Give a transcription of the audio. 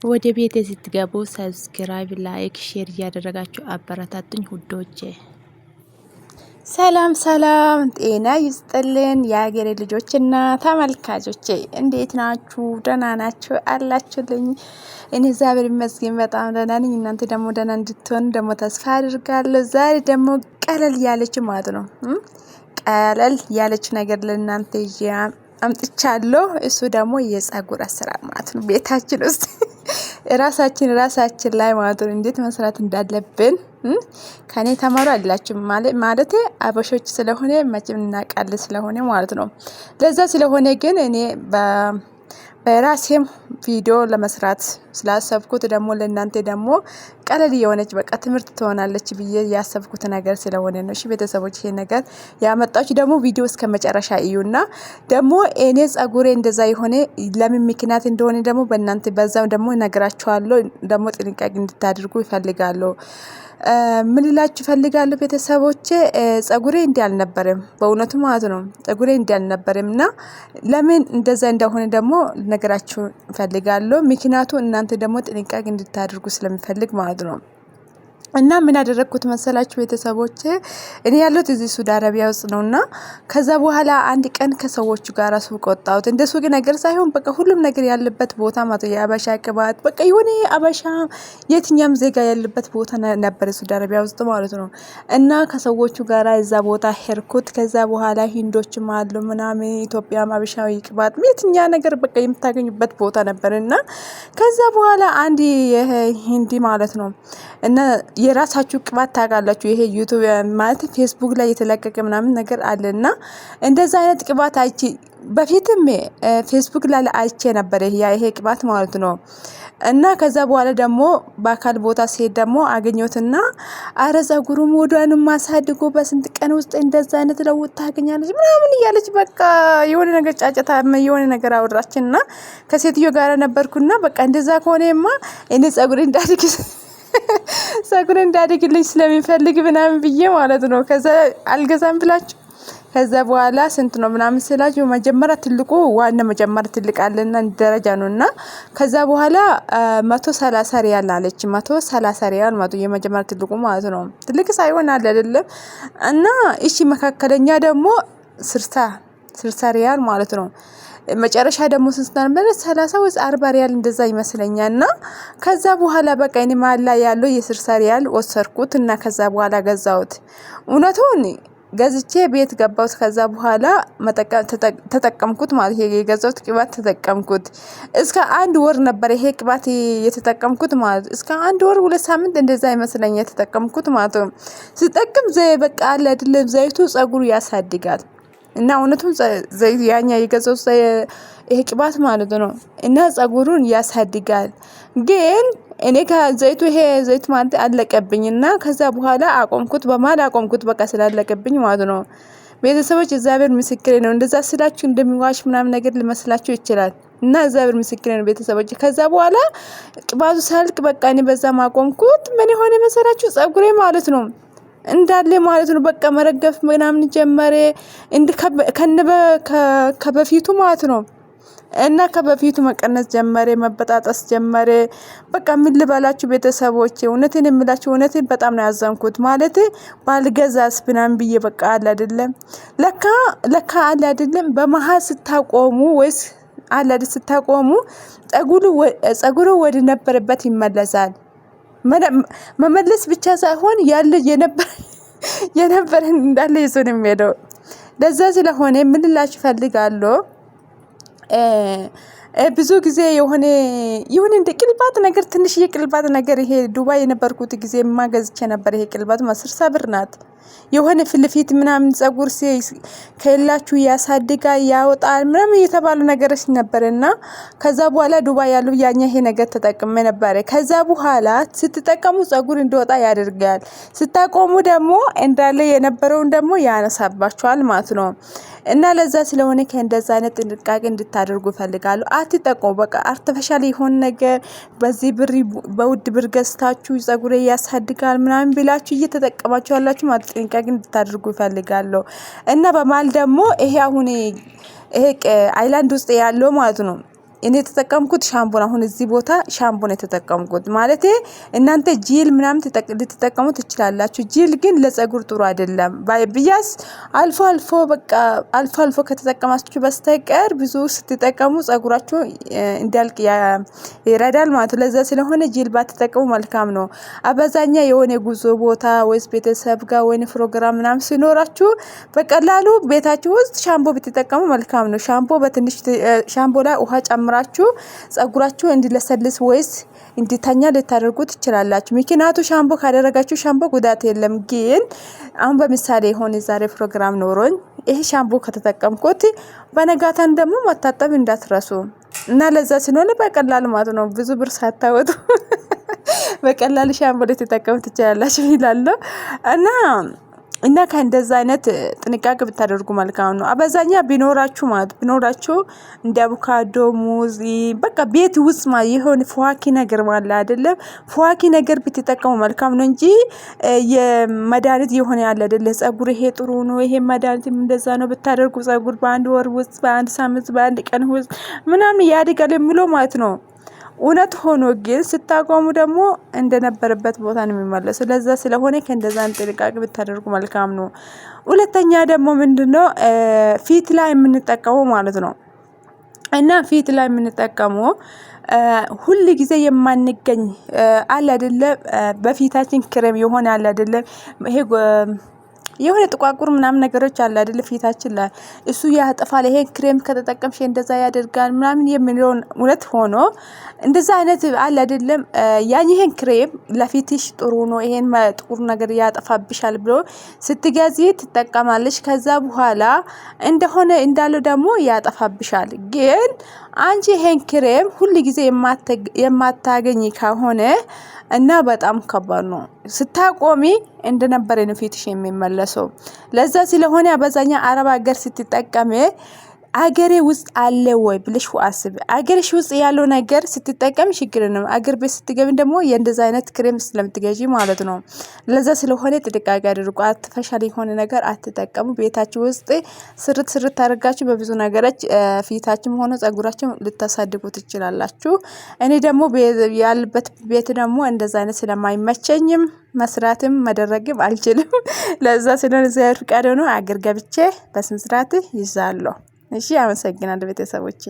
ወደ ቤቴ ስትገቡ ሰብስክራይብ፣ ላይክ፣ ሼር እያደረጋችሁ አበረታቱኝ ውዶቼ። ሰላም ሰላም፣ ጤና ይስጥልን የሀገሬ ልጆችና ተመልካቾቼ እንዴት ናችሁ? ደህና ናችሁ አላችሁልኝ? እኔ እግዚአብሔር ይመስገን በጣም ደህና ነኝ። እናንተ ደግሞ ደህና እንድትሆኑ ደግሞ ተስፋ አድርጋለሁ። ዛሬ ደግሞ ቀለል ያለች ማለት ነው ቀለል ያለች ነገር ለእናንተ አምጥቻለሁ። እሱ ደግሞ የጸጉር አሰራር ማለት ነው ቤታችን ውስጥ ራሳችን ላይ ማለት ነው እንዴት መስራት እንዳለብን ከኔ ተማሩ አላችሁ ማለት አበሾች ስለሆነ መቼም እናውቃለን ስለሆነ ማለት ነው። ለዛ ስለሆነ ግን እኔ በራሴም ቪዲዮ ለመስራት ስላሰብኩት ደግሞ ለእናንተ ደግሞ ቀለል የሆነች በቃ ትምህርት ትሆናለች ብዬ ያሰብኩት ነገር ስለሆነ ነው። እሺ ቤተሰቦች ይሄ ነገር ያመጣችሁ ደግሞ ቪዲዮ እስከ መጨረሻ እዩና ደግሞ እኔ ጸጉሬ እንደዛ የሆነ ለምን ምክንያት እንደሆነ ደግሞ በእናንተ በዛው ደግሞ ነግራችኋለሁ። ደግሞ ጥንቃቄ እንድታደርጉ ይፈልጋለሁ። ምን ልላችሁ ፈልጋለሁ ቤተሰቦቼ፣ ጸጉሬ እንዲህ አልነበረም በእውነቱ ማለት ነው። ጸጉሬ እንዲህ አልነበረም እና ለምን እንደዛ እንደሆነ ደግሞ ነገራችሁ ፈልጋለሁ። ምክንያቱ እናንተ ደግሞ ጥንቃቄ እንድታደርጉ ስለሚፈልግ ማለት ነው። እና ምን ያደረኩት መሰላችሁ ቤተሰቦቼ፣ እኔ ያለሁት እዚህ ሱዲ አረቢያ ውስጥ ነውና ከዛ በኋላ አንድ ቀን ከሰዎቹ ጋር ሱቅ ወጣሁት። እንደ ሱቅ ነገር ሳይሆን በቃ ሁሉም ነገር ያለበት ቦታ ማለት የአበሻ ቅባት በቃ የሆነ አበሻ የትኛም ዜጋ ያለበት ቦታ ነበር ሱዲ አረቢያ ውስጥ ማለት ነው። እና ከሰዎቹ ጋር እዛ ቦታ ሄድኩት። ከዛ በኋላ ሂንዶችም አሉ ምናምን ኢትዮጵያም አበሻዊ ቅባት የትኛ ነገር በቃ የምታገኙበት ቦታ ነበርና ከዛ በኋላ አንድ ሂንዲ ማለት ነው እና የራሳችሁ ቅባት ታውቃላችሁ። ይሄ ዩቲዩብ ማለት ፌስቡክ ላይ የተለቀቀ ምናምን ነገር አለና እንደዛ አይነት ቅባት አይቼ በፊትም ፌስቡክ ላይ አይቼ ነበር ይሄ ቅባት ማለት ነው። እና ከዛ በኋላ ደግሞ በአካል ቦታ ሲሄድ ደግሞ አገኘሁትና አረ ጸጉሩም ወዷንም ማሳድጎ በስንት ቀን ውስጥ እንደዛ አይነት ለውጥ ታገኛለች ምናምን እያለች በቃ የሆነ ነገር ጫጫታ የሆነ ነገር አወራችና ከሴትዮ ጋር ነበርኩና በቃ እንደዛ ከሆነማ እኔ ጸጉሬ እንዳድግልኝ ስለሚፈልግ ምናምን ብዬ ማለት ነው። ከዛ አልገዛም ብላችሁ ከዛ በኋላ ስንት ነው ምናምን ስላችሁ መጀመሪያ ትልቁ ዋና መጀመሪያ ትልቅ አለና ደረጃ ነውና ከዛ በኋላ 130 ሪያል አለች። 130 ሪያል ማለት የመጀመሪያ ትልቁ ማለት ነው። ትልቅ ሳይሆን አለ አይደለም። እና እሺ መካከለኛ ደግሞ 60 ሪያል ማለት ነው። መጨረሻ ደግሞ ስንት ነበር 30 ወይ 40 ሪያል እንደዛ ይመስለኛል። እና ከዛ በኋላ በቃ እኔ ማላ ያለው የ60 ሪያል ወሰርኩት እና ከዛ በኋላ ገዛሁት። እውነቱን ገዝቼ ቤት ገባሁት። ከዛ በኋላ ተጠቀምኩት ማለት ይሄ የገዛሁት ቅባት ተጠቀምኩት እስከ 1 ወር ነበር ይሄ ቅባት የተጠቀምኩት ማለት እስከ 1 ወር 2 ሳምንት እንደዛ ይመስለኛል የተጠቀምኩት ማለት ነው። ስጠቅም በቃ አለ አይደለም ዘይቱ ጸጉሩ ያሳድጋል እና እውነቱን ዘይት ያኛ የገዛው ይሄ ቅባት ማለት ነው እና ጸጉሩን ያሳድጋል። ግን እኔ ከዘይቱ ይሄ ዘይት ማለት አለቀብኝና ከዛ በኋላ አቆምኩት። በማል አቆምኩት በቃ ስላለቀብኝ ማለት ነው። ቤተሰቦች እግዚአብሔር ምስክሬ ነው። እንደዛ ስላችሁ እንደሚዋሽ ምናምን ነገር ሊመስላችሁ ይችላል። እና እግዚአብሔር ምስክሬ ነው ቤተሰቦች። ከዛ በኋላ ቅባቱ ሳልቅ በቃ እኔ በዛ ማቆምኩት ምን የሆነ መሰራችሁ ጸጉሬ ማለት ነው እንዳለ ማለት ነው በቃ መረገፍ ምናምን ጀመረ ከበፊቱ ማለት ነው። እና ከበፊቱ መቀነስ ጀመረ፣ መበጣጠስ ጀመረ። በቃ ምን ልበላችሁ ቤተሰቦች፣ እውነቴን የምላችሁ እውነቴን በጣም ነው ያዘንኩት ማለት ባልገዛስ ምናምን ብዬ በቃ አለ አይደለም ለካ አለ አይደለም በመሃል ስታቆሙ ወይስ አለ አይደል ስታቆሙ ጸጉሩ ወደ ነበረበት ይመለሳል። መመለስ ብቻ ሳይሆን ያለ የነበረ እንዳለ ይዞ ነው የሚሄደው። ለዛ ስለሆነ ምን ልላችሁ ፈልጋለሁ ብዙ ጊዜ የሆነ እንደ ቅልባት ነገር ትንሽ የቅልባት ነገር ይሄ ዱባይ የነበርኩት ጊዜ ማገዝቼ ነበር። ይሄ ቅልባት 60 ብር ናት። የሆነ ፍልፊት ምናምን ጸጉር ከላችሁ ያሳድጋ ያወጣል ምናምን የተባሉ ነገሮች ነበርና ከዛ በኋላ ዱባይ ያለው ያኛ ይሄ ነገር ተጠቅሜ ነበር። ከዛ በኋላ ስትጠቀሙ ጸጉር እንዲወጣ ያደርጋል። ስታቆሙ ደግሞ እንዳለ የነበረውን ደግሞ ያነሳባችኋል ማለት ነው። እና ለዛ ስለሆነ ከእንደዛ አይነት ጥንቃቄ እንድታደርጉ ፈልጋለሁ። አትጠቀሙ በቃ አርቲፊሻል የሆነ ነገር በዚህ ብር በውድ ብር ገዝታችሁ ጸጉሬ ያሳድጋል ምናምን ብላችሁ እየተጠቀማችሁ ያላችሁ ማለት ጥንቃቄ እንድታደርጉ ፈልጋለሁ። እና በማል ደግሞ ይሄ አሁን ይሄ አይላንድ ውስጥ ያለው ማለት ነው እኔ የተጠቀምኩት ሻምፖን አሁን እዚህ ቦታ ሻምፖን የተጠቀምኩት ማለት እናንተ ጂል ምናምን ልትጠቀሙ ትችላላችሁ። ጂል ግን ለጸጉር ጥሩ አይደለም ብያስ አልፎ በቃ አልፎ ከተጠቀማችሁ በስተቀር ብዙ ስትጠቀሙ ጸጉራችሁ እንዲያልቅ ይረዳል ማለት ነው። ለዛ ስለሆነ ጂል ባትጠቀሙ መልካም ነው። አበዛኛ የሆነ ጉዞ ቦታ ወይስ ቤተሰብ ጋር ወይ ፕሮግራም ምናምን ሲኖራችሁ በቀላሉ ቤታችሁ ውስጥ ሻምፖ ብትጠቀሙ መልካም ነው። ሻምፖ በትንሽ ሻምፖ ላይ ውሃ ጨምራችሁ ጸጉራችሁ እንዲለሰልስ ወይስ እንዲተኛ ልታደርጉ ትችላላችሁ። ምክንያቱ ሻምፖ ካደረጋችሁ ሻምፖ ጉዳት የለም። ግን አሁን በምሳሌ የሆነ ዛሬ ፕሮግራም ኖሮኝ ይሄ ሻምፖ ከተጠቀምኩት በነጋታን ደግሞ መታጠብ እንዳትረሱ እና ለዛ ስለሆነ በቀላሉ ማለት ነው ብዙ ብር ሳታወጡ በቀላሉ ሻምፖ ልትጠቀሙ ትችላላችሁ ይላል እና ከእንደዛ አይነት ጥንቃቄ ብታደርጉ መልካም ነው። አበዛኛ ቢኖራችሁ እንደ አቮካዶ፣ ሙዝ በቃ ቤት ውስጥ የሆነ ፏኪ ነገር ማለት አይደለም ፏኪ ነገር ብትጠቀሙ መልካም ነው እንጂ የመድኃኒት የሆነ ያለ አይደለ ጸጉር ይሄ ጥሩ ነው ይሄ መድኃኒት እንደዛ ነው ብታደርጉ ጸጉር በአንድ ወር ውስጥ በአንድ ሳምንት በአንድ ቀን ውስጥ ምናምን ያድጋል የሚለው ማለት ነው። እውነት ሆኖ ግን ስታቆሙ ደግሞ እንደነበረበት ቦታ ነው የሚመለሰው። ለዛ ስለሆነ ከእንደዛን ጥንቃቄ ብታደርጉ መልካም ነው። ሁለተኛ ደግሞ ምንድነው ፊት ላይ የምንጠቀመው ማለት ነው እና ፊት ላይ የምንጠቀመው ሁሉ ጊዜ የማንገኝ አለ አይደለ በፊታችን ክሬም የሆነ አለ አይደለ ይሄ የሆነ ጥቋቁር ምናምን ነገሮች አለ አይደል ፊታችን ላይ እሱ ያጠፋል። ይሄ ክሬም ከተጠቀምሽ እንደዛ ያደርጋል ምናምን የሚለው እውነት ሆኖ እንደዛ አይነት አለ አይደለም ይሄን ክሬም ለፊትሽ ጥሩ ነው ይሄን ጥቁር ነገር ያጠፋብሻል ብሎ ስትገዢ ትጠቀማለሽ። ከዛ በኋላ እንደሆነ እንዳለው ደግሞ ያጠፋብሻል። ግን አንቺ ይሄን ክሬም ሁሉ ጊዜ የማታገኝ ከሆነ እና በጣም ከባድ ነው ስታቆሚ እንደነበረ ነው ፊትሽ የሚመለሰው። ለዛ ስለሆነ አበዛኛ አረብ ሀገር ስትጠቀም አገሬ ውስጥ አለ ወይ ብለሽ አስቢ። አገርሽ ውስጥ ያለው ነገር ስትጠቀም ችግር ነው። አገር ቤት ስትገቢ ደግሞ የእንደዛ አይነት ክሬም ስለምትገዢ ማለት ነው። ለዛ ስለሆነ ጥንቃቄ አድርጉ። አርቲፊሻል የሆነ ነገር አትጠቀሙ። ቤታችሁ ውስጥ ስርት አድርጋችሁ በብዙ ነገሮች ፊታችሁም ሆነ ጸጉራችሁ ልታሳድጉ ትችላላችሁ። እኔ ደግሞ ያለበት ቤት ደግሞ እንደዛ አይነት ስለማይመቸኝም መስራትም መደረግም አልችልም። ለዛ ስለሆነ እግዚአብሔር ፍቃድ ሆኖ አገር ገብቼ በስነ ስርዓት ይዛለሁ። እሺ አመሰግናለሁ ቤተሰቦቼ።